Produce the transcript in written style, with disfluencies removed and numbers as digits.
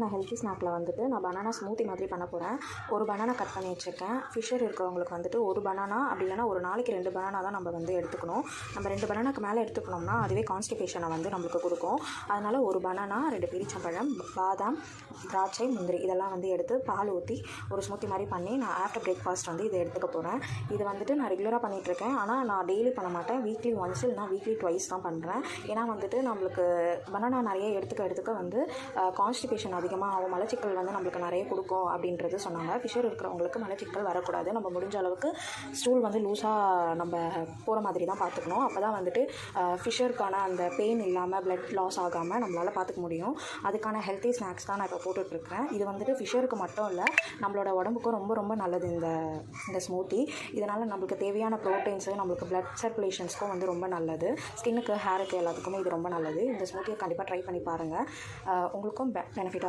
நான் ஹெல்த்தி ஸ்நாக்கில் வந்துட்டு நான் பனானா ஸ்மூத்தி மாதிரி பண்ண போகிறேன். ஒரு பனானா கட் பண்ணி வச்சுருக்கேன். ஃபிஷர் இருக்கிறவங்களுக்கு வந்துட்டு ஒரு பனானா அப்படி இல்லைனா ஒரு நாளைக்கு 2 பனானா தான் நம்ம வந்து எடுத்துக்கணும். நம்ம 2 பனானாக்கு மேலே எடுத்துக்கணும்னா அதுவே கான்ஸ்டிபேஷனை வந்து நம்மளுக்கு கொடுக்கும். அதனால் ஒரு பனானா, 2 பேரிச்சம்பழம், பாதாம், திராட்சை, முந்திரி இதெல்லாம் வந்து எடுத்து பால் ஊற்றி ஒரு ஸ்மூத்தி மாதிரி பண்ணி நான் ஆஃப்டர் பிரேக்ஃபாஸ்ட் வந்து இதை எடுத்துக்க போகிறேன். இது வந்துட்டு நான் ரெகுலராக பண்ணிகிட்ருக்கேன். ஆனால் நான் டெய்லி பண்ண மாட்டேன். வீக்லி ஒன்ஸ் இல்லைனா வீக்லி ட்வைஸ் தான் பண்ணுறேன். ஏன்னா வந்துட்டு நம்மளுக்கு பனானா நிறைய எடுத்துக்க வந்து கான்ஸ்டிபேஷன் அதிகமாக ஆகும். மலச்சிக்கல் வந்து நம்மளுக்கு நிறைய கொடுக்கும் அப்படின்றது சொன்னாங்க. ஃபிஷர் இருக்கிறவங்களுக்கு மலச்சிக்கல் வரக்கூடாது. நம்ம முடிஞ்ச அளவுக்கு ஸ்டூல் வந்து லூஸாக நம்ம போகிற மாதிரி தான் பார்த்துக்கணும். அப்போ தான் வந்துட்டு ஃபிஷருக்கான அந்த பெயின் இல்லாமல் பிளட் லாஸ் ஆகாமல் நம்மளால் பார்த்துக்க முடியும். அதுக்கான ஹெல்த்தி ஸ்நாக்ஸ் தான் நான் இப்போ போட்டுட்ருக்கேன். இது வந்துட்டு ஃபிஷருக்கு மட்டும் இல்லை, நம்மளோட உடம்புக்கும் ரொம்ப ரொம்ப நல்லது இந்த ஸ்மூத்தி. இதனால் நம்மளுக்கு தேவையான ப்ரோட்டீன்ஸு, நம்மளுக்கு பிளட் சர்க்குலேஷன்ஸ்க்கும் வந்து ரொம்ப நல்லது. ஸ்கின்னுக்கு, ஹேருக்கு எல்லாத்துக்குமே இது ரொம்ப நல்லது. இந்த ஸ்மூத்தியை கண்டிப்பாக ட்ரை பண்ணி பாருங்கள். உங்களுக்கும் பெனிஃபிட்டாக